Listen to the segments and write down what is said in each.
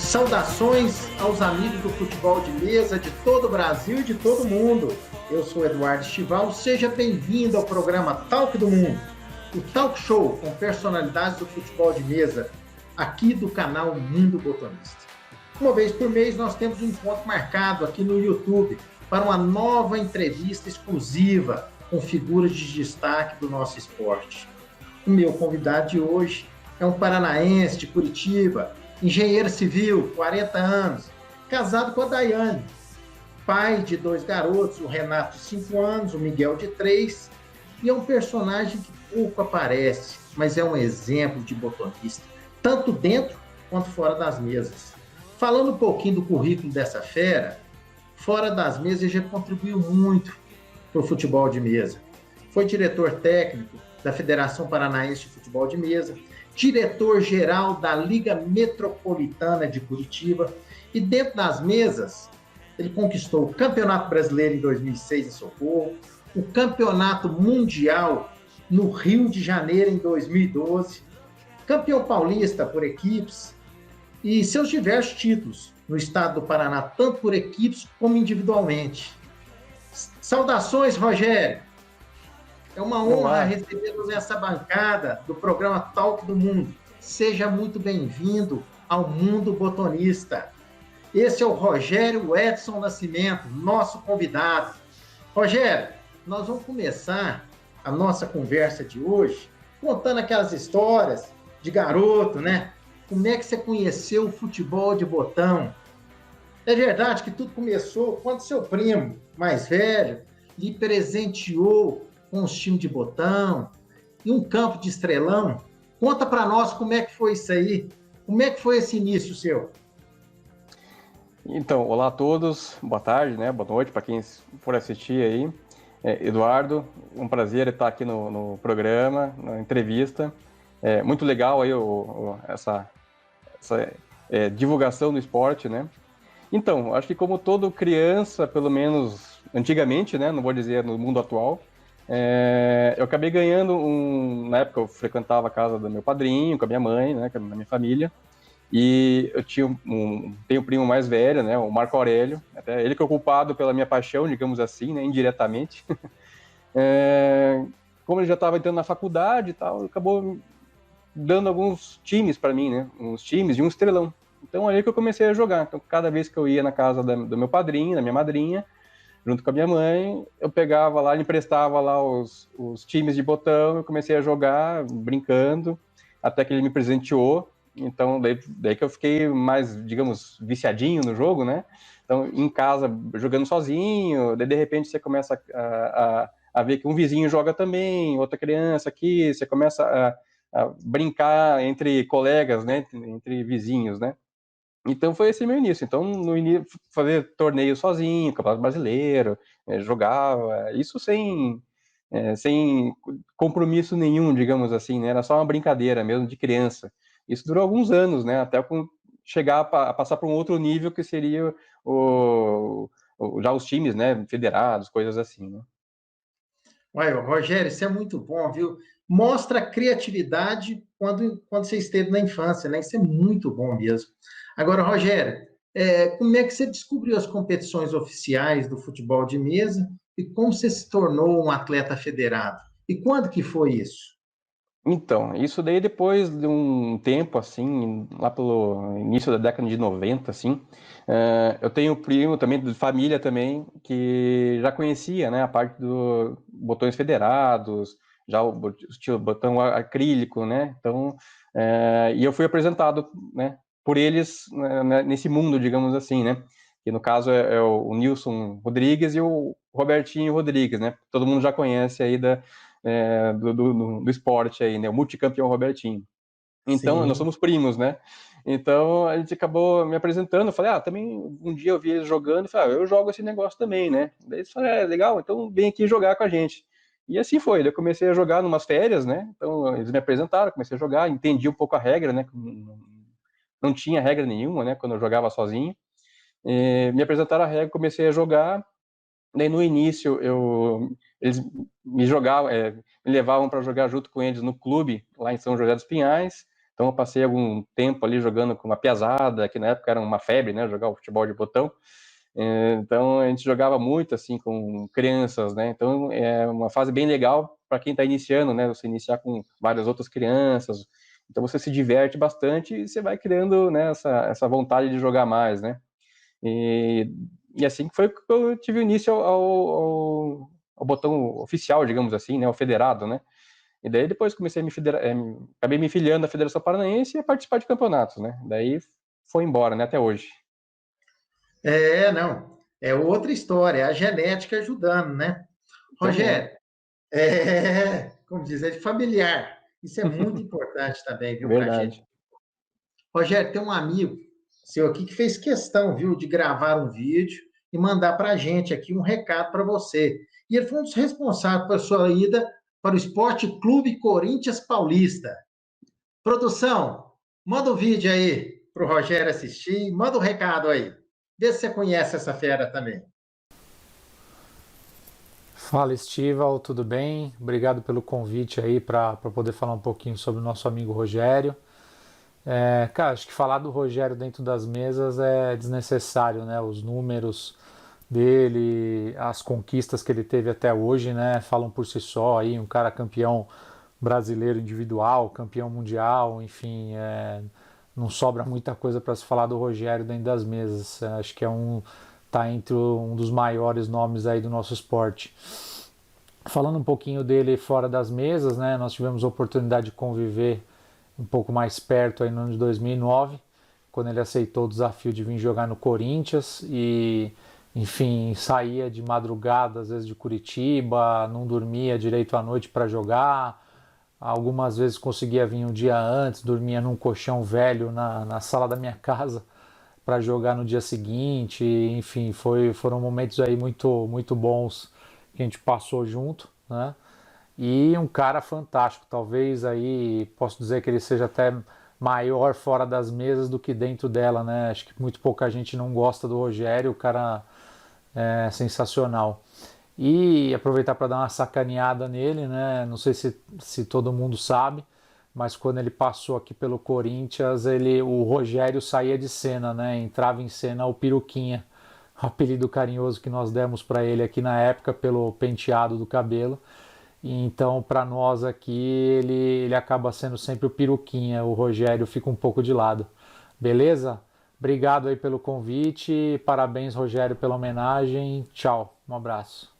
Saudações aos amigos do futebol de mesa de todo o Brasil e de todo o mundo. Eu sou Eduardo Estival, seja bem-vindo ao programa Talk do Mundo, o talk show com personalidades do futebol de mesa, aqui do canal Mundo Botonista. Uma vez por mês nós temos um encontro marcado aqui no YouTube para uma nova entrevista exclusiva com figuras de destaque do nosso esporte. O meu convidado de hoje é um paranaense de Curitiba, engenheiro civil, 40 anos, casado com a Daiane, pai de 2 garotos, o Renato de 5 anos, o Miguel de 3, e é um personagem que pouco aparece, mas é um exemplo de botonista, tanto dentro quanto fora das mesas. Falando um pouquinho do currículo dessa fera, fora das mesas ele já contribuiu muito para o futebol de mesa. Foi diretor técnico da Federação Paranaense de Futebol de Mesa, diretor-geral da Liga Metropolitana de Curitiba, e dentro das mesas, ele conquistou o Campeonato Brasileiro em 2006 em Socorro, o Campeonato Mundial no Rio de Janeiro em 2012, campeão paulista por equipes e seus diversos títulos no estado do Paraná, tanto por equipes como individualmente. Saudações, Rogério! É uma honra recebê-lo nessa bancada do programa Talk do Mundo. Seja muito bem-vindo ao Mundo Botonista. Esse é o Rogério Edson Nascimento, nosso convidado. Rogério, nós vamos começar a nossa conversa de hoje contando aquelas histórias de garoto, né? Como é que você conheceu o futebol de botão? É verdade que tudo começou quando seu primo, mais velho, lhe presenteou com os times de botão e um campo de estrelão. Conta para nós como é que foi isso aí. Como é que foi esse início seu? Então, olá a todos, boa tarde, né? Boa noite para quem for assistir aí. Eduardo, um prazer estar aqui no programa, na entrevista. Muito legal aí essa divulgação do esporte, né? Então, acho que como toda criança, pelo menos antigamente, né? Não vou dizer no mundo atual, eu acabei ganhando na época eu frequentava a casa do meu padrinho, com a minha mãe, né? Com a minha família. E eu tenho um primo mais velho, né, o Marco Aurélio, até ele que é o culpado pela minha paixão, digamos assim, né, indiretamente. Como ele já estava entrando na faculdade e tal, acabou dando alguns times para mim, né, uns times e um estrelão. Então aí que eu comecei a jogar. Então cada vez que eu ia na casa do meu padrinho, da minha madrinha, junto com a minha mãe, eu pegava lá, ele emprestava lá os times de botão, eu comecei a jogar, brincando, até que ele me presenteou. Então, daí que eu fiquei mais, digamos, viciadinho no jogo, né? Então, em casa, jogando sozinho, daí de repente você começa a ver que um vizinho joga também, outra criança aqui, você começa a brincar entre colegas, né? Entre vizinhos, né? Então, foi esse meu início. Então, no início, fazer torneio sozinho, Campeonato Brasileiro, jogava, isso sem compromisso nenhum, digamos assim, né? Era só uma brincadeira mesmo de criança. Isso durou alguns anos, né? Até chegar a passar para um outro nível que seria já os times, né? Federados, coisas assim, né? Ué, Rogério, isso é muito bom, viu? Mostra a criatividade quando você esteve na infância, né? Isso é muito bom mesmo. Agora, Rogério, como é que você descobriu as competições oficiais do futebol de mesa e como você se tornou um atleta federado? E quando que foi isso? Então, isso daí depois de um tempo, assim, lá pelo início da década de 90, assim, eu tenho um primo também, de família também, que já conhecia, né, a parte dos botões federados, já o estilo botão acrílico, né, então, e eu fui apresentado, né, por eles nesse mundo, digamos assim, né, que no caso é o Nilson Rodrigues e o Robertinho Rodrigues, né, todo mundo já conhece aí do esporte aí, né? O multicampeão Robertinho. Então, nós Sim. somos primos, né? Então, a gente acabou me apresentando. Eu falei, também um dia eu vi eles jogando. E falei, eu jogo esse negócio também, né? Daí eles falaram, legal, então vem aqui jogar com a gente. E assim foi. Eu comecei a jogar numas férias, né? Então, eles me apresentaram, comecei a jogar, entendi um pouco a regra, né? Não tinha regra nenhuma, né? Quando eu jogava sozinho. Me apresentaram a regra, comecei a jogar. Daí no início eles me jogavam, me levavam para jogar junto com eles no clube lá em São José dos Pinhais. Então eu passei algum tempo ali jogando com uma piazada, que na época era uma febre, né, jogar o futebol de botão. Então a gente jogava muito assim com crianças, né? Então é uma fase bem legal para quem está iniciando, né? Você iniciar com várias outras crianças. Então você se diverte bastante e você vai criando, né, essa vontade de jogar mais, né? E, e assim que foi que eu tive o início ao botão oficial, digamos assim, né? Ao federado, né? E daí depois comecei a acabei me filiando à Federação Paranaense e a participar de campeonatos, né? Daí foi embora, né? Até hoje. Não. É outra história, é a genética ajudando, né? Também. Rogério, como diz, é de familiar. Isso é muito importante também, viu, para a gente. Verdade. Rogério, tem um amigo seu aqui que fez questão, viu, de gravar um vídeo e mandar para a gente aqui um recado para você. E ele foi um dos responsáveis pela sua ida para o Esporte Clube Corinthians Paulista. Produção, manda o vídeo aí para o Rogério assistir, manda o recado aí. Vê se você conhece essa fera também. Fala, Estival, tudo bem? Obrigado pelo convite aí para poder falar um pouquinho sobre o nosso amigo Rogério. Cara, acho que falar do Rogério dentro das mesas é desnecessário, né? Os números dele, as conquistas que ele teve até hoje, né? Falam por si só aí, um cara campeão brasileiro individual, campeão mundial, enfim, não sobra muita coisa para se falar do Rogério dentro das mesas. Acho que tá entre um dos maiores nomes aí do nosso esporte. Falando um pouquinho dele fora das mesas, né? Nós tivemos a oportunidade de conviver um pouco mais perto aí no ano de 2009, quando ele aceitou o desafio de vir jogar no Corinthians e, enfim, saía de madrugada, às vezes de Curitiba, não dormia direito à noite para jogar. Algumas vezes conseguia vir um dia antes, dormia num colchão velho na sala da minha casa para jogar no dia seguinte. Enfim, foram momentos aí muito bons que a gente passou junto, né? E um cara fantástico, talvez aí posso dizer que ele seja até maior fora das mesas do que dentro dela, né? Acho que muito pouca gente não gosta do Rogério, o cara é sensacional. E aproveitar para dar uma sacaneada nele, né? Não sei se todo mundo sabe, mas quando ele passou aqui pelo Corinthians, o Rogério saía de cena, né? Entrava em cena o Peruquinha, o apelido carinhoso que nós demos para ele aqui na época pelo penteado do cabelo. E então, para nós aqui, ele acaba sendo sempre o Peruquinha, o Rogério fica um pouco de lado. Beleza? Obrigado aí pelo convite, parabéns, Rogério, pela homenagem. Tchau, um abraço.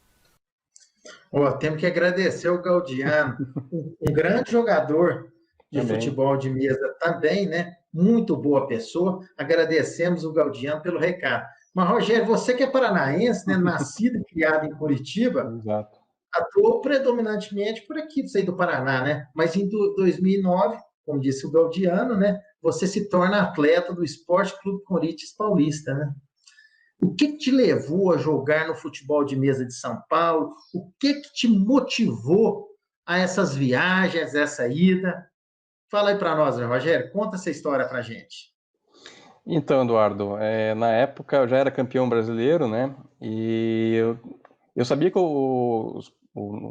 Temos que agradecer o Gaudiano, um grande jogador de Também. futebol de mesa também, né? Muito boa pessoa. Agradecemos o Gaudiano pelo recado. Mas, Rogério, você que é paranaense, né? Nascido e criado em Curitiba, Exato. atuou predominantemente por aqui, do do Paraná, né? Mas em 2009, como disse o Gaudiano, né? Você se torna atleta do Esporte Clube Corinthians Paulista, né? O que te levou a jogar no futebol de mesa de São Paulo? O que te motivou a essas viagens, essa ida? Fala aí para nós, né, Rogério? Conta essa história para gente. Então, Eduardo, na época eu já era campeão brasileiro, né? E eu sabia que o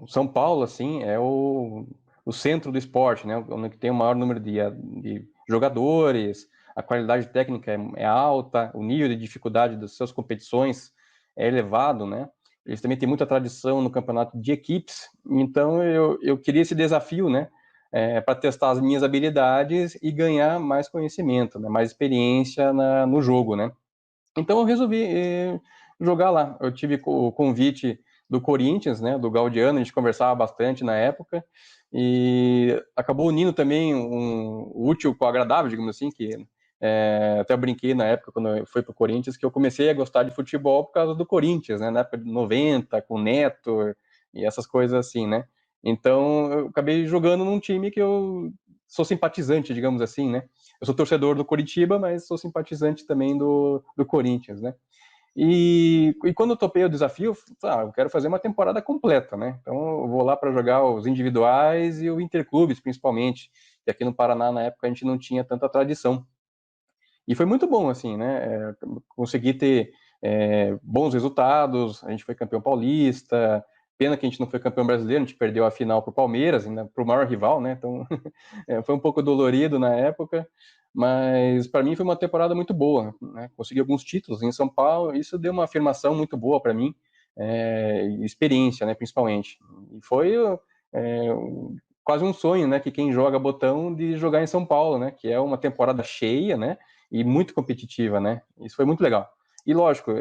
São Paulo, assim, é o centro do esporte, né? Onde tem o maior número de jogadores, a qualidade técnica é alta, o nível de dificuldade das suas competições é elevado, né? Eles também têm muita tradição no campeonato de equipes, então eu queria esse desafio, né? Para testar as minhas habilidades e ganhar mais conhecimento, né? Mais experiência no jogo, né? Então eu resolvi jogar lá. Eu tive o convite do Corinthians, né, do Gaudiano, a gente conversava bastante na época, e acabou unindo também o útil com o agradável, digamos assim, que até eu brinquei na época, quando eu fui para o Corinthians, que eu comecei a gostar de futebol por causa do Corinthians, né, na época de 90, com o Neto, e essas coisas assim, né. Então eu acabei jogando num time que eu sou simpatizante, digamos assim, né. Eu sou torcedor do Coritiba, mas sou simpatizante também do Corinthians, né? E quando eu topei o desafio, eu quero fazer uma temporada completa, né? Então eu vou lá para jogar os individuais e o interclubes, principalmente, que aqui no Paraná, na época, a gente não tinha tanta tradição. E foi muito bom, assim, né? Consegui ter bons resultados, a gente foi campeão paulista, Pena que a gente não foi campeão brasileiro, a gente perdeu a final para o Palmeiras, ainda para o maior rival, né? Então foi um pouco dolorido na época, mas para mim foi uma temporada muito boa, né? Consegui alguns títulos em São Paulo, isso deu uma afirmação muito boa para mim, experiência, né? Principalmente. E foi é, quase um sonho, né? Que quem joga botão de jogar em São Paulo, né? Que é uma temporada cheia, né? E muito competitiva, né? Isso foi muito legal. E lógico,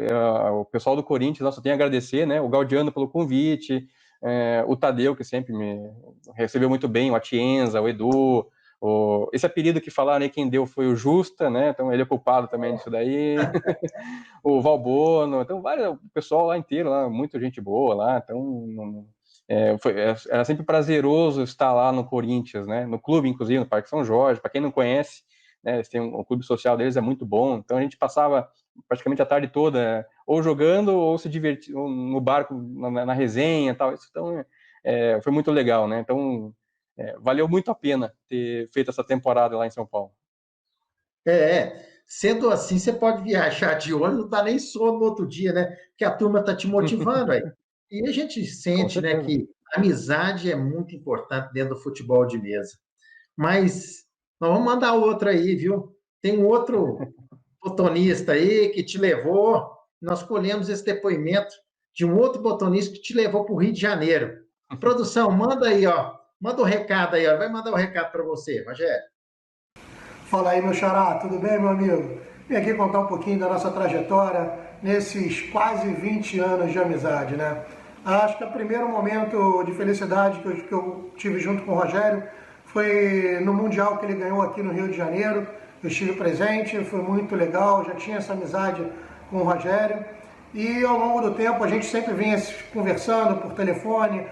o pessoal do Corinthians, nossa, tem a agradecer, né? O Gaudiano pelo convite, o Tadeu, que sempre me recebeu muito bem, o Atienza, o Edu, esse apelido que falaram aí, quem deu foi o Justa, né? Então ele é culpado também disso daí. O Valbono, então o pessoal lá inteiro, lá, muita gente boa lá, então era sempre prazeroso estar lá no Corinthians, né? No clube, inclusive, no Parque São Jorge. Para quem não conhece, né? Eles têm o clube social deles é muito bom, então a gente passava praticamente a tarde toda ou jogando ou se divertindo no barco, na resenha e tal. Isso, então, foi muito legal, né? Então, valeu muito a pena ter feito essa temporada lá em São Paulo. Sendo assim, você pode viajar de ônibus, não dá nem sono no outro dia, né? Porque a turma está te motivando aí. E a gente Com sente, né, certeza. que a amizade é muito importante dentro do futebol de mesa. Mas nós vamos mandar outra aí, viu? Tem um outro botonista aí que te levou. Nós colhemos esse depoimento de um outro botonista que te levou para o Rio de Janeiro. Produção, manda aí, ó. Manda o recado aí, ó. Vai mandar o recado para você, Rogério. Fala aí, meu xará, tudo bem, meu amigo? Vim aqui contar um pouquinho da nossa trajetória nesses quase 20 anos de amizade, né? Acho que o primeiro momento de felicidade que eu tive junto com o Rogério foi no Mundial que ele ganhou aqui no Rio de Janeiro. Eu estive presente, foi muito legal, já tinha essa amizade com o Rogério. E ao longo do tempo a gente sempre vinha conversando por telefone,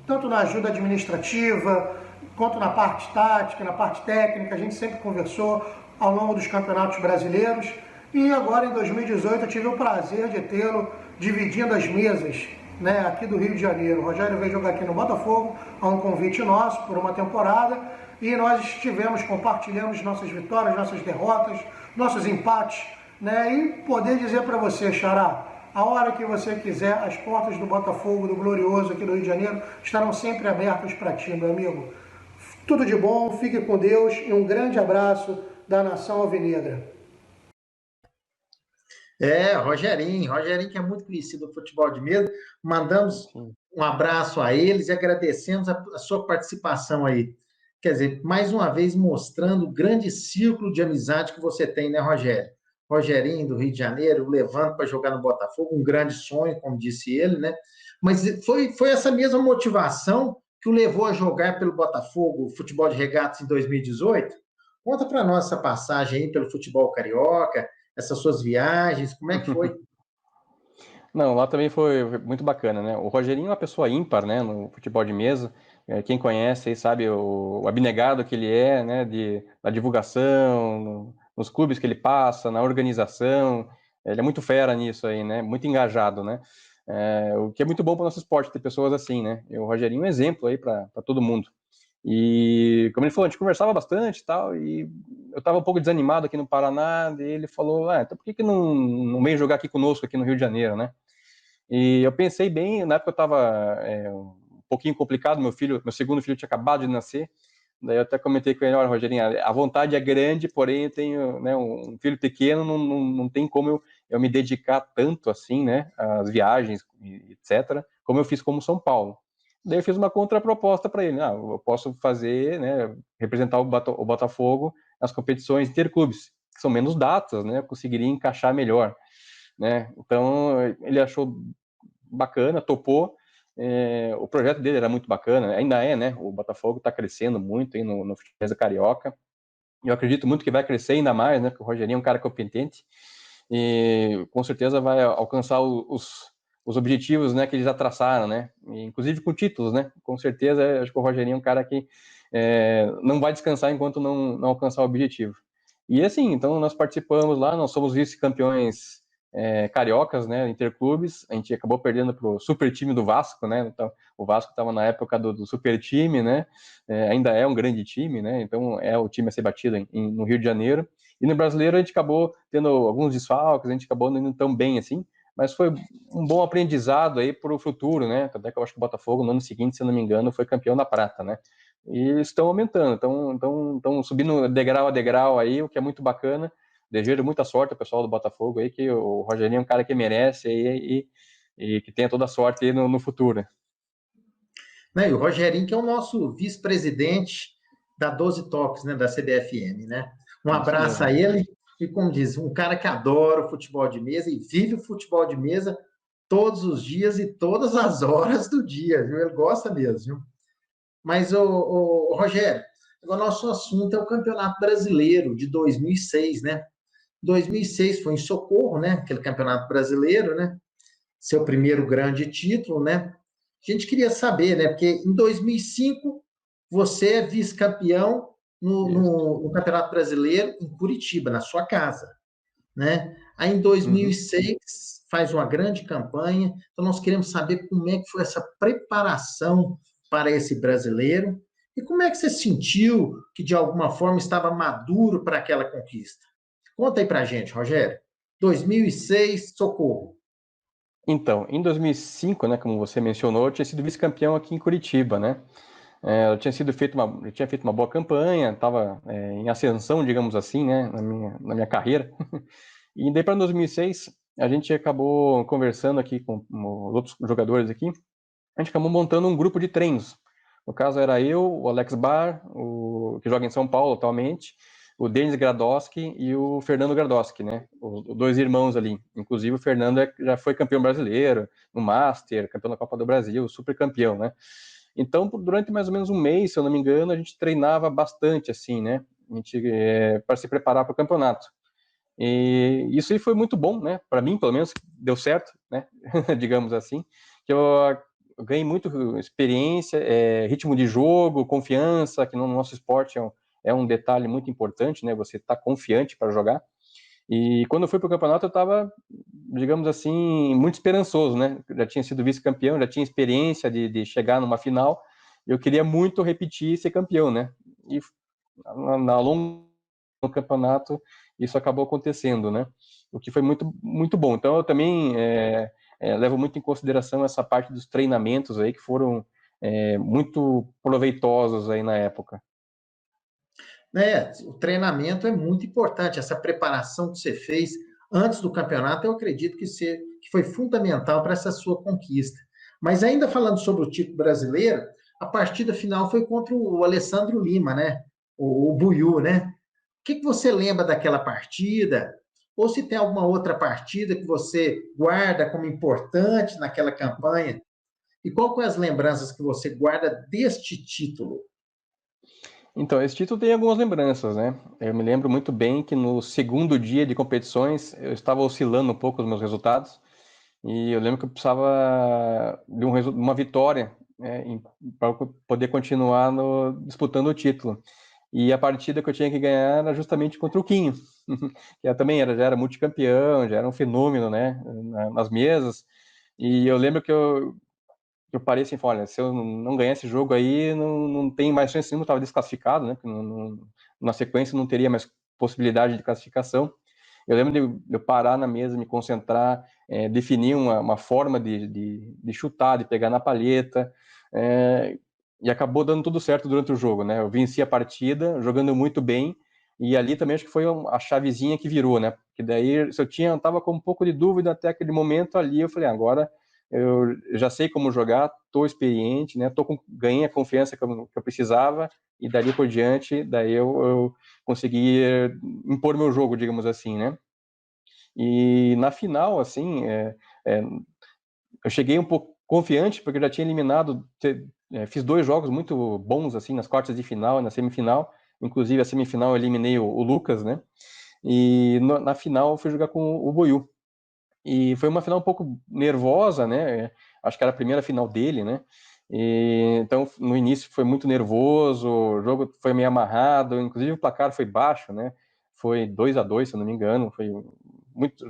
tanto na ajuda administrativa, quanto na parte tática, na parte técnica, a gente sempre conversou ao longo dos campeonatos brasileiros. E agora em 2018 eu tive o prazer de tê-lo dividindo as mesas, né, aqui do Rio de Janeiro. O Rogério veio jogar aqui no Botafogo, a um convite nosso por uma temporada, e nós compartilhamos nossas vitórias, nossas derrotas, nossos empates, né, e poder dizer para você, xará, a hora que você quiser, as portas do Botafogo, do Glorioso aqui do Rio de Janeiro, estarão sempre abertas para ti, meu amigo. Tudo de bom, fique com Deus e um grande abraço da Nação Alvinegra. Rogerinho que é muito conhecido no futebol de mesa. Mandamos um abraço a eles e agradecemos a sua participação aí. Quer dizer, mais uma vez mostrando o grande círculo de amizade que você tem, né, Rogério? Rogerinho, do Rio de Janeiro, levando para jogar no Botafogo, um grande sonho, como disse ele, né? Mas foi essa mesma motivação que o levou a jogar pelo Botafogo, futebol de regatas em 2018? Conta para nós essa passagem aí pelo futebol carioca, essas suas viagens, como é que foi? Não, lá também foi muito bacana, né? O Rogerinho é uma pessoa ímpar, né, no futebol de mesa. Quem conhece aí sabe o abnegado que ele é, né, da divulgação, nos clubes que ele passa, na organização. Ele é muito fera nisso aí, né? Muito engajado, né? O que é muito bom para o nosso esporte, ter pessoas assim, né? E o Rogerinho é um exemplo aí para todo mundo. E, como ele falou, a gente conversava bastante e tal, e eu estava um pouco desanimado aqui no Paraná, e ele falou, então por que não vem jogar aqui conosco, aqui no Rio de Janeiro, né? E eu pensei bem, na época eu estava um pouquinho complicado, meu segundo filho tinha acabado de nascer, daí eu até comentei com ele, olha, Rogerinho, a vontade é grande, porém eu tenho, né, um filho pequeno, não tem como eu me dedicar tanto assim, né, às viagens, etc., como eu fiz como São Paulo. Daí eu fiz uma contraproposta para ele, eu posso fazer, né, representar o Botafogo nas competições interclubes, que são menos datas, né, eu conseguiria encaixar melhor, né, então ele achou bacana, topou. O projeto dele era muito bacana, ainda é, né? O Botafogo está crescendo muito aí no futebol carioca. E eu acredito muito que vai crescer ainda mais, né? Porque o Rogerinho é um cara competente e com certeza vai alcançar os objetivos, né, que eles já traçaram, né? E, inclusive com títulos, né? Com certeza, acho que o Rogerinho é um cara que não vai descansar enquanto não alcançar o objetivo. E assim, então nós participamos lá, nós somos vice-campeões cariocas, né, interclubes. A gente acabou perdendo para o super time do Vasco, né? Então, o Vasco estava na época do super time, né? Ainda é um grande time, né? Então é o time a ser batido no Rio de Janeiro. E no Brasileiro a gente acabou tendo alguns desfalques, a gente acabou não indo tão bem assim, mas foi um bom aprendizado aí para o futuro, né? Até que eu acho que o Botafogo, no ano seguinte, se não me engano, foi campeão da prata, né? E estão aumentando, estão subindo degrau a degrau aí, o que é muito bacana. Desejo muita sorte ao pessoal do Botafogo aí, que o Rogerinho é um cara que merece aí e que tenha toda a sorte aí no futuro. Né? E o Rogerinho, que é o nosso vice-presidente da 12 Toques, né, da CBFM, né? Um abraço a ele, e como diz, um cara que adora o futebol de mesa e vive o futebol de mesa todos os dias e todas as horas do dia, viu? Ele gosta mesmo, viu? Mas, Rogério, agora nosso assunto é o Campeonato Brasileiro de 2006, né? 2006 foi em Socorro, né? Aquele Campeonato Brasileiro, né? Seu primeiro grande título, né? A gente queria saber, né? Porque em 2005 você é vice-campeão no Campeonato Brasileiro em Curitiba, na sua casa, né? Aí em 2006 faz uma grande campanha. Então nós queremos saber como é que foi essa preparação para esse brasileiro e como é que você sentiu que de alguma forma estava maduro para aquela conquista. Conta aí para a gente, Rogério. 2006, Socorro. Então, em 2005, né, como você mencionou, eu tinha sido vice-campeão aqui em Curitiba, né? Eu tinha feito uma boa campanha, estava em ascensão, digamos assim, né, na minha carreira. E daí para 2006, a gente acabou conversando aqui com os outros jogadores aqui, a gente acabou montando um grupo de treinos. No caso era eu, o Alex Bar, que joga em São Paulo atualmente, o Denis Gradowski e o Fernando Gradowski, né? Os dois irmãos ali. Inclusive o Fernando já foi campeão brasileiro, no Master, campeão da Copa do Brasil, super campeão, né? Então, durante mais ou menos um mês, se eu não me engano, a gente treinava bastante, assim, né? A gente, para se preparar para o campeonato. E isso aí foi muito bom, né? Para mim, pelo menos, deu certo, né? Digamos assim, que eu ganhei muito experiência, ritmo de jogo, confiança, que no nosso esporte é um detalhe muito importante, né? Você tá confiante para jogar. E quando eu fui para o campeonato, eu estava, digamos assim, muito esperançoso, né? Já tinha sido vice-campeão, já tinha experiência de chegar numa final. Eu queria muito repetir e ser campeão, né? E ao longo do campeonato, isso acabou acontecendo, né? O que foi muito, muito bom. Então, eu também levo muito em consideração essa parte dos treinamentos aí, que foram muito proveitosos aí na época. O treinamento é muito importante, essa preparação que você fez antes do campeonato, eu acredito que foi fundamental para essa sua conquista. Mas ainda falando sobre o título brasileiro, a partida final foi contra o Alessandro Lima, né? O Buiú, né? O que você lembra daquela partida? Ou se tem alguma outra partida que você guarda como importante naquela campanha? E qual são as lembranças que você guarda deste título? Então, esse título tem algumas lembranças, né? Eu me lembro muito bem que no segundo dia de competições eu estava oscilando um pouco os meus resultados e eu lembro que eu precisava de uma vitória, né, para poder continuar disputando o título. E a partida que eu tinha que ganhar era justamente contra o Quinho, que também já era multicampeão, já era um fenômeno, né, nas mesas. E eu lembro que eu parei assim, olha, se eu não ganhar esse jogo aí, não tem mais chance nenhuma, estava desclassificado, né, porque na sequência não teria mais possibilidade de classificação. Eu lembro de eu parar na mesa, me concentrar, definir uma forma de chutar, de pegar na palheta, e acabou dando tudo certo durante o jogo, né? Eu venci a partida, jogando muito bem, e ali também acho que foi a chavezinha que virou, né? Porque daí, se eu estava com um pouco de dúvida até aquele momento ali, eu falei, agora eu já sei como jogar, estou experiente, né? Ganhei a confiança que eu precisava, e dali por diante, daí eu consegui impor meu jogo, digamos assim, né? E na final, assim, eu cheguei um pouco confiante, porque eu já tinha eliminado, fiz 2 jogos muito bons, assim, nas quartas de final e na semifinal. Inclusive, a semifinal eu eliminei o Lucas, né? E na final eu fui jogar com o Boiú. E foi uma final um pouco nervosa, né? Acho que era a primeira final dele, né? Então, no início foi muito nervoso, o jogo foi meio amarrado, inclusive o placar foi baixo, né? Foi 2-2, se eu não me engano, foi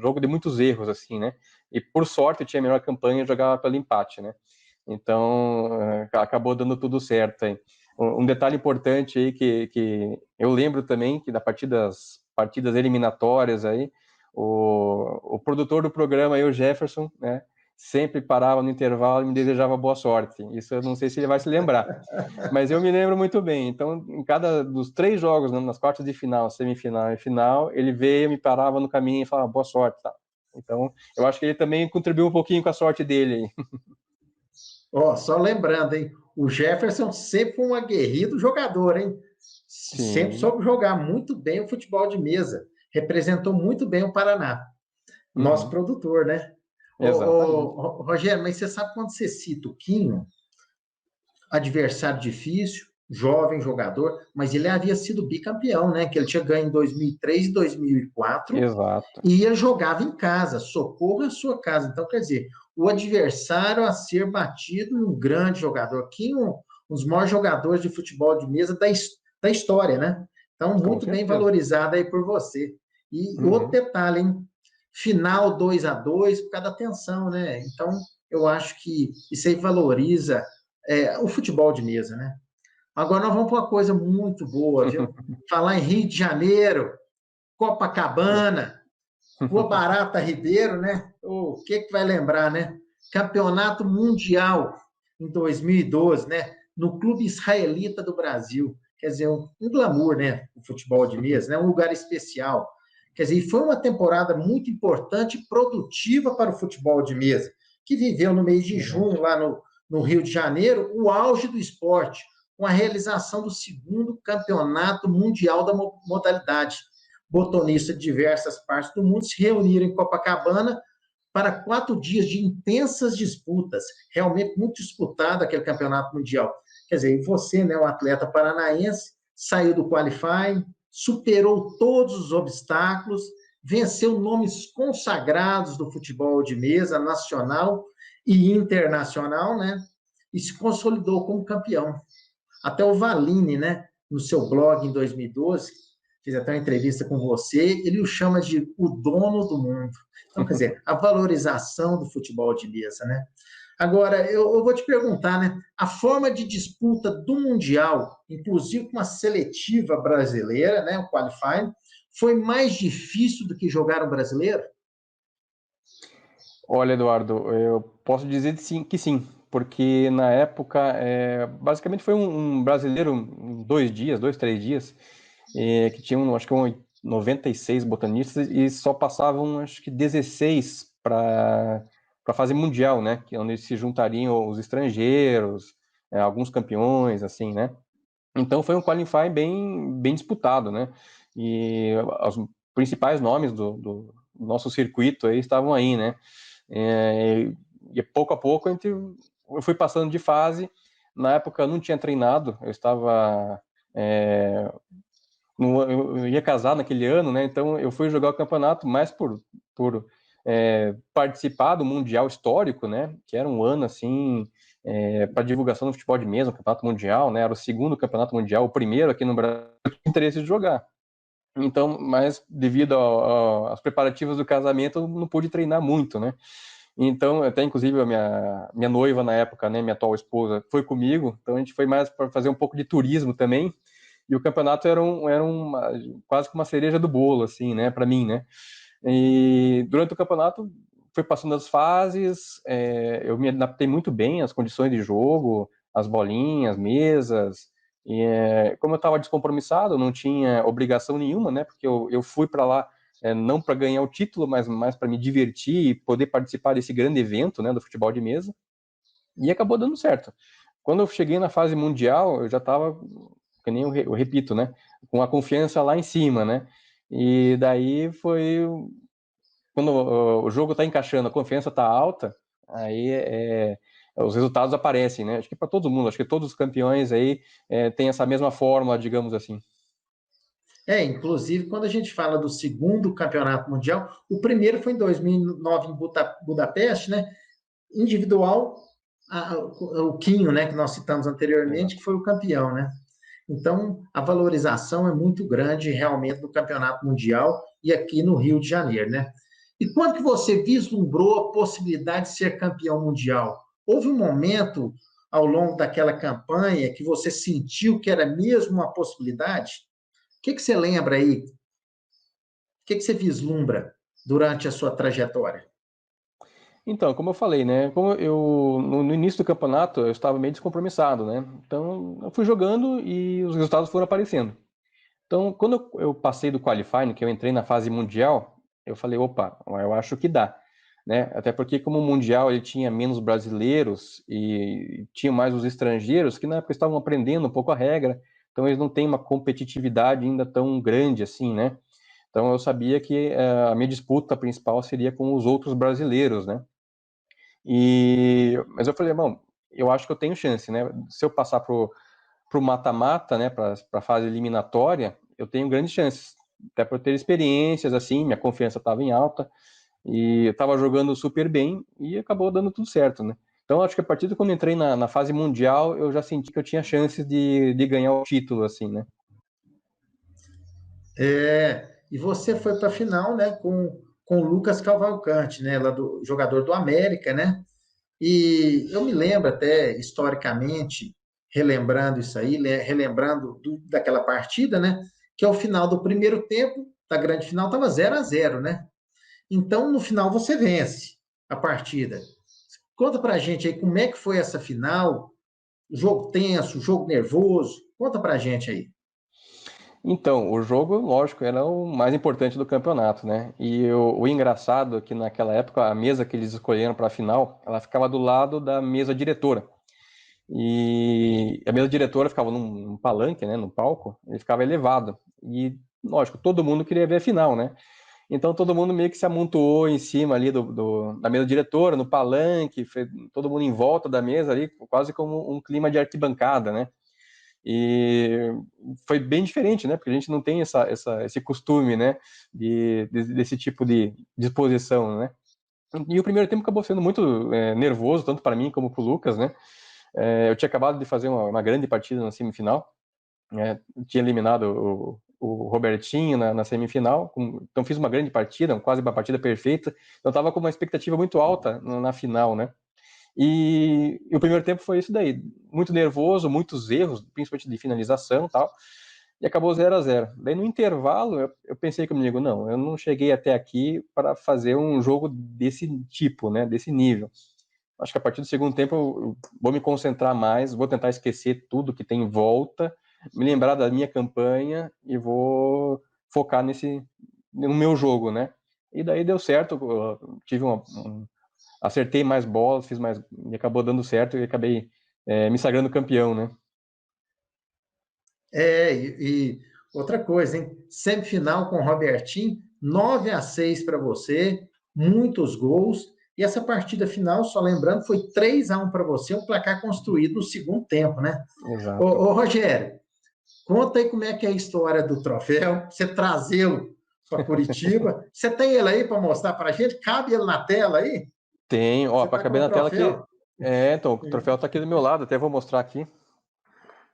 jogo de muitos erros, assim, né? E por sorte eu tinha a melhor campanha e jogava pelo empate, né? Então, acabou dando tudo certo aí. Um detalhe importante aí que eu lembro também, que das partidas eliminatórias aí, o produtor do programa, aí, o Jefferson, né, sempre parava no intervalo e me desejava boa sorte. Isso eu não sei se ele vai se lembrar, mas eu me lembro muito bem. Então, em cada dos 3 jogos, né, nas quartas de final, semifinal e final, ele veio, me parava no caminho e falava boa sorte, tá? Então, eu acho que ele também contribuiu um pouquinho com a sorte dele. Ó, só lembrando, hein? O Jefferson sempre foi um aguerrido jogador, hein? Sempre Sim. soube jogar muito bem o futebol de mesa. Representou muito bem o Paraná. Nosso Uhum. produtor, né? Exatamente. Rogério, mas você sabe quando você cita o Quinho, adversário difícil, jovem jogador, mas ele havia sido bicampeão, né? Que ele tinha ganho em 2003 e 2004 Exato. e ele jogava em casa, Socorro é a sua casa. Então, quer dizer, o adversário a ser batido, um grande jogador, aqui um dos maiores jogadores de futebol de mesa da história, né? Então, Com muito bem certeza. valorizado aí por você. E outro Uhum. detalhe, hein? Final 2-2 por causa da tensão, né? Então, eu acho que isso aí valoriza o futebol de mesa, né? Agora nós vamos para uma coisa muito boa, viu? Falar em Rio de Janeiro, Copacabana, Rua Barata Ribeiro, né? O que vai lembrar, né? Campeonato Mundial em 2012, né? No Clube Israelita do Brasil. Quer dizer, um glamour, né? O futebol de mesa, né? Um lugar especial. Quer dizer, foi uma temporada muito importante e produtiva para o futebol de mesa, que viveu no mês de junho, lá no Rio de Janeiro, o auge do esporte, com a realização do segundo campeonato mundial da modalidade. Botonistas de diversas partes do mundo se reuniram em Copacabana para 4 dias de intensas disputas. Realmente muito disputado aquele campeonato mundial. Quer dizer, e você, né, o atleta paranaense, saiu do qualifying, superou todos os obstáculos, venceu nomes consagrados do futebol de mesa nacional e internacional, né? E se consolidou como campeão. Até o Valine, né, no seu blog em 2012, fiz até uma entrevista com você, ele o chama de o dono do mundo. Então, quer dizer, a valorização do futebol de mesa, né? Agora, eu vou te perguntar, né? A forma de disputa do Mundial, inclusive com a seletiva brasileira, né, o qualifying, foi mais difícil do que jogar um brasileiro? Olha, Eduardo, eu posso dizer que sim, porque na época, basicamente foi um brasileiro, 2 dias, 3 dias, que tinham, acho que 96 botanistas e só passavam, acho que 16 para fase mundial, né? Que é onde se juntariam os estrangeiros, alguns campeões, assim, né? Então foi um qualifying bem disputado, né? E os principais nomes do nosso circuito aí estavam aí, né? E pouco a pouco eu fui passando de fase. Na época eu não tinha treinado, eu estava eu ia casar naquele ano, né? Então eu fui jogar o campeonato mais por participar do Mundial Histórico, né? Que era um ano assim para divulgação do futebol de mesa, o campeonato mundial, né? Era o segundo campeonato mundial, o primeiro aqui no Brasil, eu tinha interesse de jogar. Então, mas devido aos preparativos do casamento, eu não pude treinar muito, né? Então, até inclusive a minha noiva na época, né, minha atual esposa, foi comigo. Então a gente foi mais para fazer um pouco de turismo também. E o campeonato quase que uma cereja do bolo, assim, né, para mim, né? E durante o campeonato foi passando as fases, eu me adaptei muito bem às condições de jogo, as bolinhas, mesas. E como eu estava descompromissado, não tinha obrigação nenhuma, né? Porque eu fui para lá não para ganhar o título, mas mais para me divertir e poder participar desse grande evento, né, do futebol de mesa. E acabou dando certo. Quando eu cheguei na fase mundial, eu já estava, que nem eu repito, né, com a confiança lá em cima, né? E daí foi quando o jogo está encaixando, a confiança está alta, aí os resultados aparecem, né? Acho que para todo mundo, acho que todos os campeões aí têm essa mesma fórmula, digamos assim. Inclusive, quando a gente fala do segundo campeonato mundial, o primeiro foi em 2009 em Budapeste, né? Individual, o Quinho, né, que nós citamos anteriormente, Exato. que foi o campeão, né? Então, a valorização é muito grande realmente no campeonato mundial e aqui no Rio de Janeiro, né? E quando que você vislumbrou a possibilidade de ser campeão mundial? Houve um momento ao longo daquela campanha que você sentiu que era mesmo uma possibilidade? O que você lembra aí? O que você vislumbra? durante a sua trajetória? Então, como eu falei, né? Como no início do campeonato eu estava meio descompromissado, né? Então eu fui jogando e os resultados foram aparecendo. Então, quando eu passei do qualifying, que eu entrei na fase mundial, eu falei, opa, eu acho que dá, né? Até porque como o mundial ele tinha menos brasileiros e tinha mais os estrangeiros que na época estavam aprendendo um pouco a regra, então eles não têm uma competitividade ainda tão grande assim, né? Então eu sabia que a minha disputa principal seria com os outros brasileiros, né? Mas eu falei, bom, eu acho que eu tenho chance, né? Se eu passar pro mata-mata, né, para a fase eliminatória, eu tenho grandes chances. Até por ter experiências, assim, minha confiança estava em alta e eu estava jogando super bem e acabou dando tudo certo, né? Então, acho que a partir de quando entrei na fase mundial, eu já senti que eu tinha chances de ganhar o título, assim, né? E você foi para a final, né, com o Lucas Cavalcante, né, lá do jogador do América, né? E eu me lembro até historicamente, relembrando isso aí, relembrando daquela partida, né? Que ao final do primeiro tempo, da grande final, estava 0-0, né? Então, no final, você vence a partida. Conta pra gente aí como é que foi essa final, jogo tenso, jogo nervoso. Conta pra gente aí. Então, o jogo, lógico, era o mais importante do campeonato, né? E o engraçado é que naquela época, a mesa que eles escolheram para a final, ela ficava do lado da mesa diretora. E a mesa diretora ficava num palanque, né, no palco, ele ficava elevado. E, lógico, todo mundo queria ver a final, né? Então todo mundo meio que se amontoou em cima ali da mesa diretora, no palanque, todo mundo em volta da mesa ali, quase como um clima de arquibancada, né? E foi bem diferente, né? Porque a gente não tem esse costume, né? Desse tipo de disposição, né? E o primeiro tempo acabou sendo muito nervoso, tanto para mim como para o Lucas, né? Eu tinha acabado de fazer uma grande partida na semifinal, tinha eliminado o Robertinho na semifinal, então fiz uma grande partida, quase uma partida perfeita, então estava com uma expectativa muito alta na final, né? E o primeiro tempo foi isso daí, muito nervoso, muitos erros, principalmente de finalização e tal, e acabou 0-0. Daí no intervalo eu pensei comigo, não, eu não cheguei até aqui para fazer um jogo desse tipo, né, desse nível. Acho que a partir do segundo tempo eu vou me concentrar mais, vou tentar esquecer tudo que tem em volta, me lembrar da minha campanha e vou focar no meu jogo, né? E daí deu certo, eu tive acertei mais bolas, fiz mais, e acabou dando certo e acabei me sagrando campeão, né? E outra coisa, hein? Semifinal com o Robertinho, 9-6 para você, muitos gols. E essa partida final, só lembrando, foi 3-1 para você, um placar construído no segundo tempo, né? Exato. Rogério, conta aí como é que é a história do troféu, você trazê-lo para Curitiba. Você tem ele aí para mostrar para a gente? Cabe ele na tela aí? Tem, ó, Você para está com caber o na tela aqui. troféu? Então, o troféu tá aqui do meu lado, até vou mostrar aqui.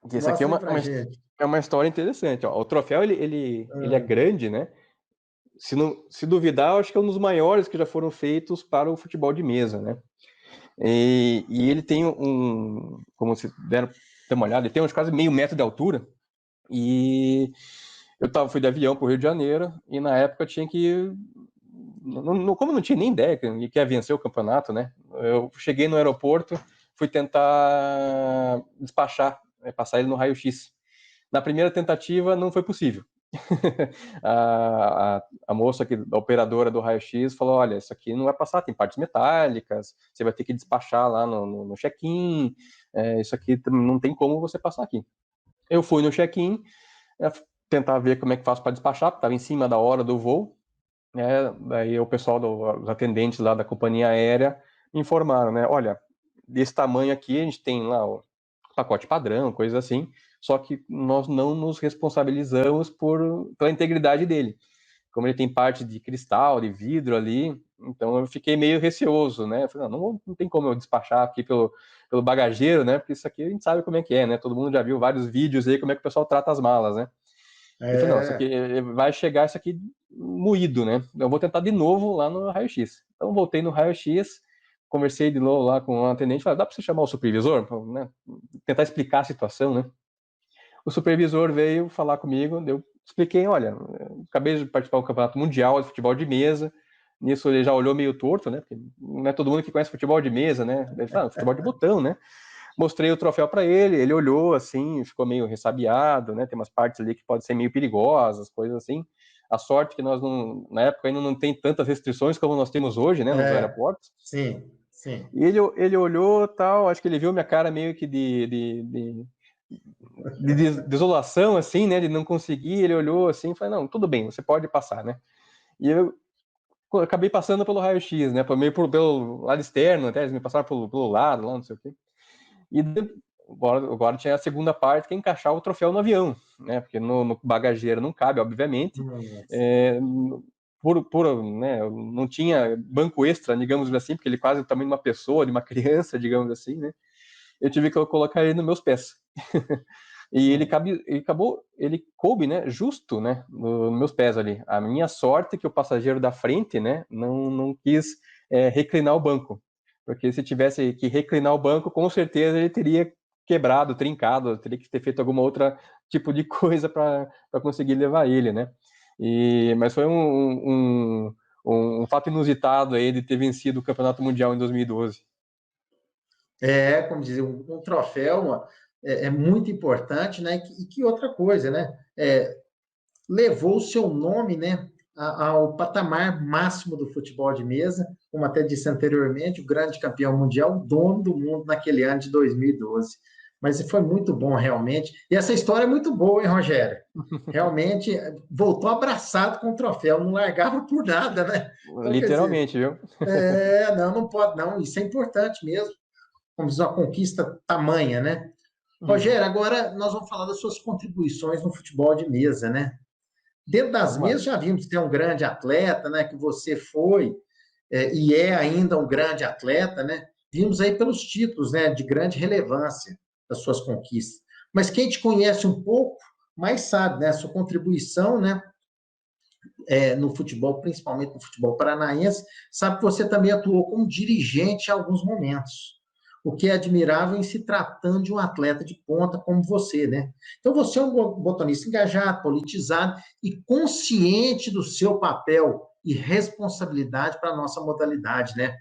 Que isso aqui é Mostra aí uma, para a gente. é uma história interessante, ó. O troféu, ele é grande, né? Se duvidar, eu acho que é um dos maiores que já foram feitos para o futebol de mesa, né? E ele tem como se deram uma olhada, ele tem uns quase meio metro de altura. E fui de avião para o Rio de Janeiro e na época eu tinha que como não tinha nem ideia que ia vencer o campeonato, né? Eu cheguei no aeroporto, fui tentar despachar, passar ele no raio-x. Na primeira tentativa não foi possível. A moça aqui, a operadora do raio-x falou, olha, isso aqui não vai passar, tem partes metálicas, você vai ter que despachar lá no check-in, isso aqui não tem como você passar aqui. Eu fui no check-in, tentar ver como é que faço para despachar, porque estava em cima da hora do voo, né? Daí o pessoal, os atendentes lá da companhia aérea me informaram, né? Olha, desse tamanho aqui a gente tem lá o pacote padrão, coisas assim, só que nós não nos responsabilizamos pela integridade dele. Como ele tem parte de cristal, de vidro ali, então eu fiquei meio receoso, né? Eu falei, não tem como eu despachar aqui pelo bagageiro, né? Porque isso aqui a gente sabe como é que é, né? Todo mundo já viu vários vídeos aí como é que o pessoal trata as malas, né? Eu falei, não, isso aqui vai chegar isso aqui moído, né? Eu vou tentar de novo lá no raio-x. Então voltei no raio-x, conversei de novo lá com o atendente, falei, dá para você chamar o supervisor? Né? Tentar explicar a situação, né? O supervisor veio falar comigo, eu expliquei, olha, acabei de participar do Campeonato Mundial de Futebol de Mesa, Nisso ele já olhou meio torto, né? Porque não é todo mundo que conhece futebol de mesa, né? Ele falou, futebol de botão, né? Mostrei o troféu para ele olhou assim, ficou meio ressabiado, né? Tem umas partes ali que podem ser meio perigosas, coisas assim. A sorte que nós não, na época ainda não tem tantas restrições como nós temos hoje, né? Nos aeroportos. Sim, sim. E ele olhou tal, acho que ele viu minha cara meio que de desolação, assim, né? De não conseguir. Ele olhou assim e falou: não, tudo bem, você pode passar, né? E eu acabei passando pelo raio-x, né? Meio pelo lado externo, até eles me passaram pelo lado, lá, não sei o quê. E agora tinha a segunda parte, que é encaixar o troféu no avião, né? Porque no bagageiro não cabe, obviamente. Né? Não tinha banco extra, digamos assim, porque ele quase é o tamanho de uma pessoa, de uma criança, digamos assim, né? Eu tive que colocar ele nos meus pés. E ele coube, né, justo, né, nos meus pés ali. A minha sorte é que o passageiro da frente, né, não quis reclinar o banco, porque se tivesse que reclinar o banco, com certeza ele teria quebrado, trincado, teria que ter feito alguma outra tipo de coisa para conseguir levar ele, né. Mas foi um fato inusitado aí de ter vencido o Campeonato Mundial em 2012. Como dizer, um troféu é muito importante, né? E que outra coisa, né? Levou o seu nome, né, ao patamar máximo do futebol de mesa, como até disse anteriormente, o grande campeão mundial, o dono do mundo naquele ano de 2012. Mas foi muito bom, realmente. E essa história é muito boa, hein, Rogério? Realmente voltou abraçado com o troféu, não largava por nada, né? Então, literalmente, viu? Não pode, não. Isso é importante mesmo. Como diz, uma conquista tamanha, né? Rogério, agora nós vamos falar das suas contribuições no futebol de mesa, né? Dentro das mesas já vimos que tem um grande atleta, né? Que você foi e é ainda um grande atleta, né? Vimos aí pelos títulos, né? De grande relevância das suas conquistas. Mas quem te conhece um pouco mais sabe, né? A sua contribuição, né? No futebol, principalmente no futebol paranaense, sabe que você também atuou como dirigente em alguns momentos. O que é admirável em se tratando de um atleta de ponta como você, né? Então, você é um botonista engajado, politizado e consciente do seu papel e responsabilidade para a nossa modalidade, né?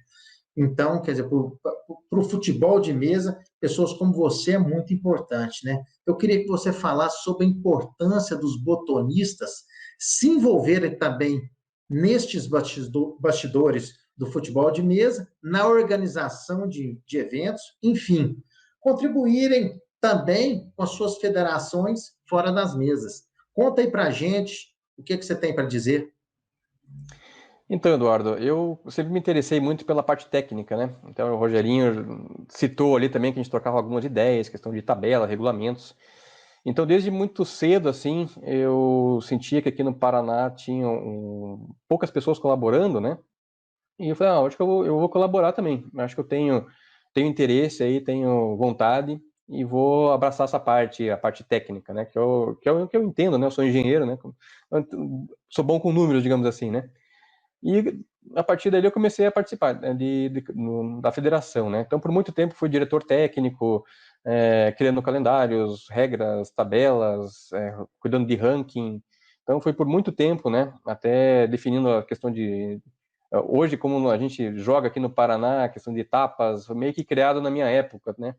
Então, quer dizer, para o futebol de mesa, pessoas como você é muito importante, né? Eu queria que você falasse sobre a importância dos botonistas se envolverem também nestes bastidores do futebol de mesa, na organização de eventos, enfim, contribuírem também com as suas federações fora das mesas. Conta aí para a gente o que você tem para dizer. Então, Eduardo, eu sempre me interessei muito pela parte técnica, né? Então, o Rogerinho citou ali também que a gente trocava algumas ideias, questão de tabela, regulamentos. Então, desde muito cedo, assim, eu sentia que aqui no Paraná tinham poucas pessoas colaborando, né? E eu falei, acho que eu vou colaborar também. Acho que eu tenho interesse aí, tenho vontade e vou abraçar essa parte, a parte técnica, né? Que eu entendo, né? Eu sou engenheiro, né? Sou bom com números, digamos assim, né? E a partir daí eu comecei a participar, né, da federação, né? Então, por muito tempo fui diretor técnico, criando calendários, regras, tabelas, cuidando de ranking. Então, foi por muito tempo, né? Até definindo a questão de... Hoje, como a gente joga aqui no Paraná, a questão de etapas, foi meio que criado na minha época, né?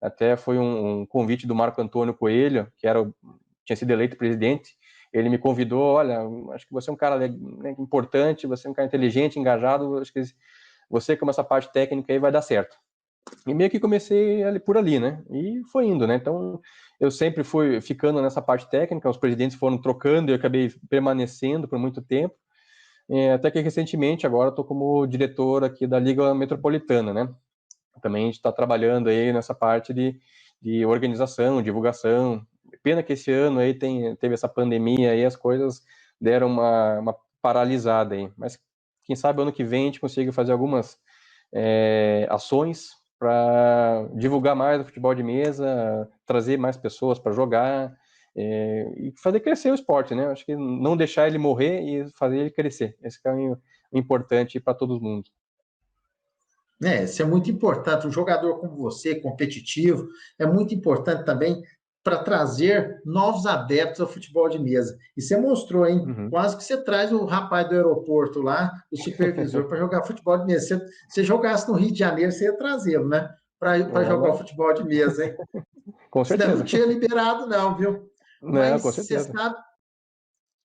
Até foi um convite do Marco Antônio Coelho, que tinha sido eleito presidente. Ele me convidou, olha, acho que você é um cara, né, importante, você é um cara inteligente, engajado, acho que você com essa parte técnica aí vai dar certo. E meio que comecei ali por ali, né? E foi indo, né? Então, eu sempre fui ficando nessa parte técnica, os presidentes foram trocando e eu acabei permanecendo por muito tempo. Até que recentemente, agora estou como diretor aqui da Liga Metropolitana, né? Também a gente está trabalhando aí nessa parte de organização, divulgação. Pena que esse ano aí teve essa pandemia aí, as coisas deram uma paralisada aí. Mas quem sabe ano que vem a gente consiga fazer algumas ações para divulgar mais o futebol de mesa, trazer mais pessoas para jogar e fazer crescer o esporte, né? Acho que não deixar ele morrer e fazer ele crescer. Esse é o importante para todo mundo. Isso é muito importante. Um jogador como você, competitivo, é muito importante também para trazer novos adeptos ao futebol de mesa. E você mostrou, hein? Uhum. Quase que você traz o rapaz do aeroporto lá, o supervisor, para jogar futebol de mesa. Se você jogasse no Rio de Janeiro, você ia trazê-lo, né? Para jogar o futebol de mesa, hein? Com Você não certeza. tinha liberado, não, viu? Não, Mas com certeza.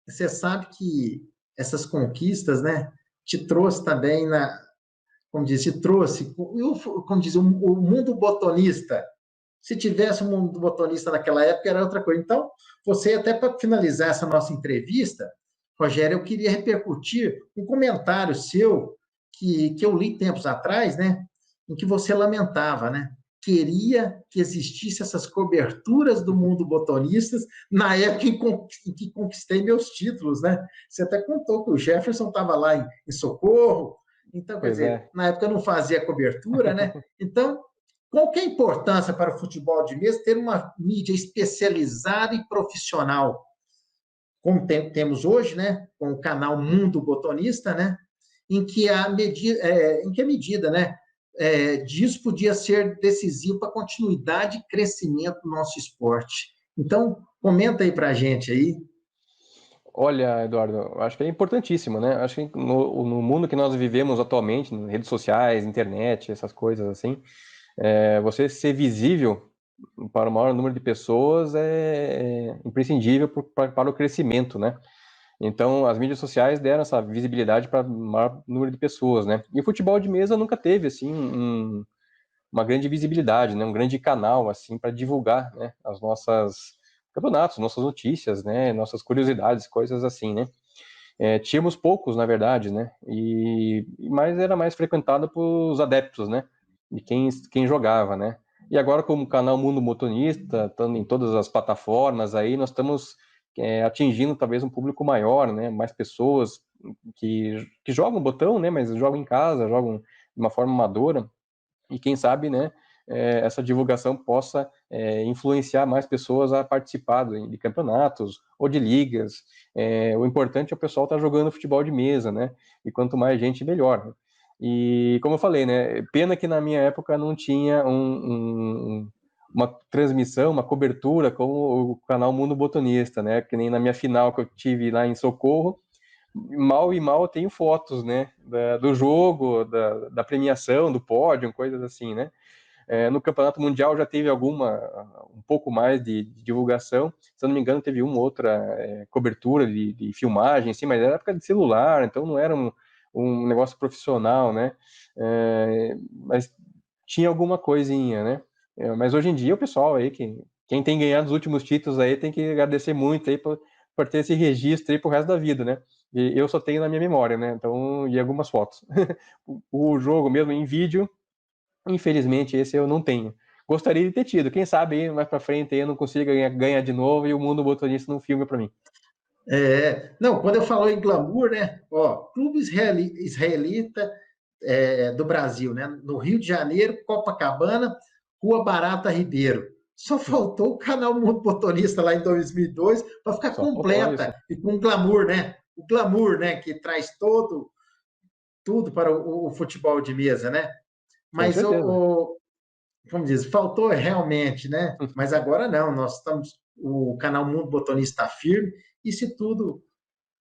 você sabe que essas conquistas, né, te trouxe também como diz, te trouxe, como diz, o mundo botonista. Se tivesse um mundo botonista naquela época, era outra coisa. Então, você, até para finalizar essa nossa entrevista, Rogério, eu queria repercutir um comentário seu que eu li tempos atrás, né, em que você lamentava, né? Queria que existisse essas coberturas do mundo botonistas na época em que conquistei meus títulos, né? Você até contou que o Jefferson estava lá em Socorro, então, quer Pois dizer, é. na época eu não fazia cobertura, né? Então, qual que é a importância para o futebol de mesa ter uma mídia especializada e profissional, como temos hoje, né? Com o canal Mundo Botonista, né? Em que a medida, né? Disso podia ser decisivo para a continuidade e crescimento do nosso esporte. Então, comenta aí para a gente aí. Olha, Eduardo, eu acho que é importantíssimo, né? Acho que no mundo que nós vivemos atualmente, nas redes sociais, internet, essas coisas assim, você ser visível para o maior número de pessoas é imprescindível para o crescimento, né? Então, as mídias sociais deram essa visibilidade para o maior número de pessoas, né? E o futebol de mesa nunca teve, assim, uma grande visibilidade, né? Um grande canal, assim, para divulgar, né? As nossas campeonatos, nossas notícias, né? Nossas curiosidades, coisas assim, né? Tínhamos poucos, na verdade, né? Mas era mais frequentado pelos adeptos, né? De quem jogava, né? E agora, como o canal Mundo Motonista, estando em todas as plataformas, aí nós estamos atingindo talvez um público maior, né? Mais pessoas que jogam botão, né? Mas jogam em casa, jogam de uma forma amadora. E quem sabe, né? Essa divulgação possa influenciar mais pessoas a participar de campeonatos ou de ligas. O importante é o pessoal estar jogando futebol de mesa, né? E quanto mais gente, melhor. Né? E como eu falei, né? Pena que na minha época não tinha uma transmissão, uma cobertura como o canal Mundo Botonista, né? Que nem na minha final que eu tive lá em Socorro, mal e mal eu tenho fotos, né, do jogo, da premiação, do pódio, coisas assim, né. No Campeonato Mundial já teve um pouco mais de divulgação, se eu não me engano teve uma outra cobertura de filmagem, assim, mas era época de celular, então não era um negócio profissional, né, mas tinha alguma coisinha, né. Mas hoje em dia o pessoal aí, quem tem ganhado os últimos títulos aí tem que agradecer muito aí por ter esse registro aí pro resto da vida, né. E eu só tenho na minha memória, né? Então, e algumas fotos. O jogo mesmo em vídeo, infelizmente, esse eu não tenho. Gostaria de ter tido. Quem sabe aí mais pra frente aí eu não consiga ganhar de novo e o mundo botou isso num filme pra mim. Não, quando eu falo em glamour, né? Ó, Clube Israelita do Brasil, né? No Rio de Janeiro, Copacabana, Rua Barata Ribeiro. Só faltou o canal Mundo Botonista lá em 2002 para ficar Só faltou isso. completa e com glamour, né? O glamour, né? Que traz tudo para o futebol de mesa, né? Com Mas certeza. como diz, faltou realmente, né? Mas agora não, o canal Mundo Botonista está firme e se tudo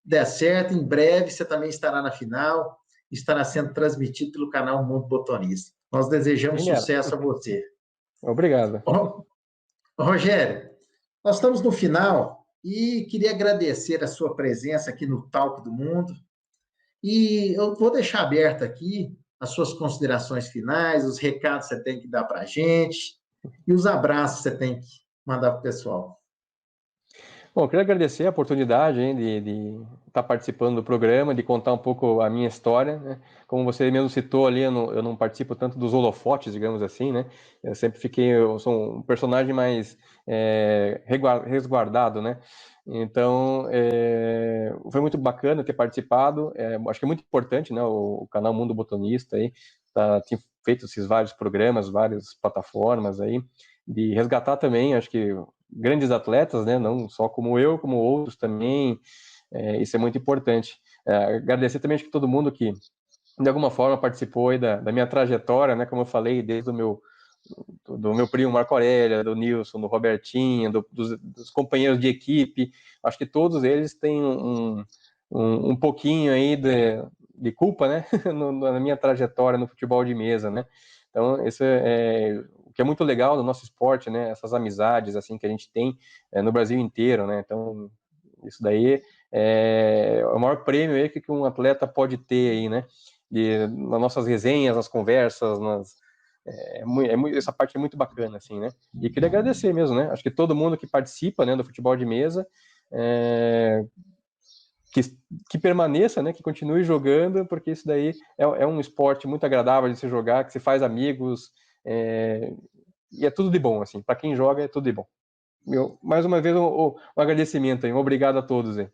der certo, em breve você também estará na final, estará sendo transmitido pelo canal Mundo Botonista. Nós desejamos Quem dera. sucesso a você. Obrigado. Rogério, nós estamos no final e queria agradecer a sua presença aqui no Talk do Mundo. E eu vou deixar aberto aqui as suas considerações finais, os recados que você tem que dar para a gente e os abraços que você tem que mandar para o pessoal. Bom, eu queria agradecer a oportunidade hein, de estar participando do programa, de contar um pouco a minha história. Né? Como você mesmo citou ali, eu não participo tanto dos holofotes, digamos assim, né? Eu sou um personagem mais resguardado, né? Então, foi muito bacana ter participado. Acho que é muito importante, né? O canal Mundo Botonista aí, tem feito esses vários programas, várias plataformas aí, de resgatar também, acho que grandes atletas, né? Não só como eu, como outros também. Isso é muito importante. Agradecer também acho que todo mundo que de alguma forma participou aí da minha trajetória, né? Como eu falei, desde o meu do meu primo Marco Aurélio, do Nilson, do Robertinho, dos companheiros de equipe. Acho que todos eles têm um pouquinho aí de culpa, né, na minha trajetória no futebol de mesa, né. Então, isso o que é muito legal do nosso esporte, né, essas amizades, assim, que a gente tem no Brasil inteiro, né. Então, isso daí é o maior prêmio aí que um atleta pode ter aí, né, nas nossas resenhas, nas conversas, essa parte é muito bacana, assim, né? E queria agradecer mesmo, né? Acho que todo mundo que participa, né, do futebol de mesa, que permaneça, né, que continue jogando, porque isso daí é um esporte muito agradável de se jogar, que se faz amigos, e é tudo de bom, assim. Para quem joga, é tudo de bom. Mais uma vez, um agradecimento aí, um obrigado a todos aí.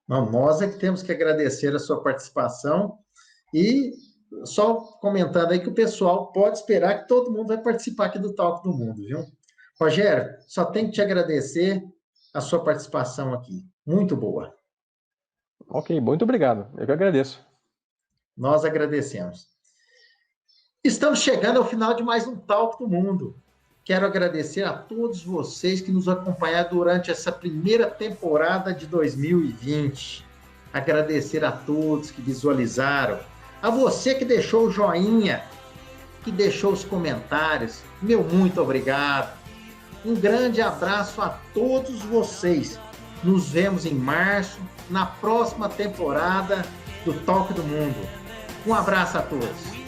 Nós é que temos que agradecer a sua participação e só comentando aí que o pessoal pode esperar que todo mundo vai participar aqui do Talk do Mundo, viu? Rogério, só tenho que te agradecer a sua participação aqui. Muito boa. Ok, muito obrigado. Eu que agradeço. Nós agradecemos. Estamos chegando ao final de mais um Talk do Mundo. Quero agradecer a todos vocês que nos acompanharam durante essa primeira temporada de 2020. Agradecer a todos que visualizaram. A você que deixou o joinha, que deixou os comentários. Meu muito obrigado. Um grande abraço a todos vocês. Nos vemos em março, na próxima temporada do Talk do Mundo. Um abraço a todos.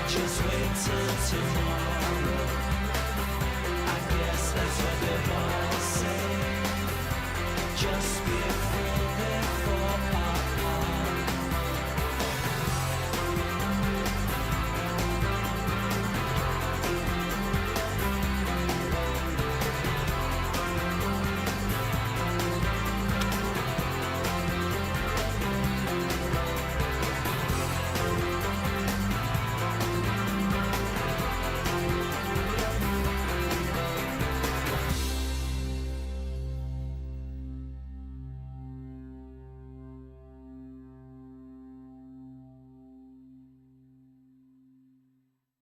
Just wait till tomorrow.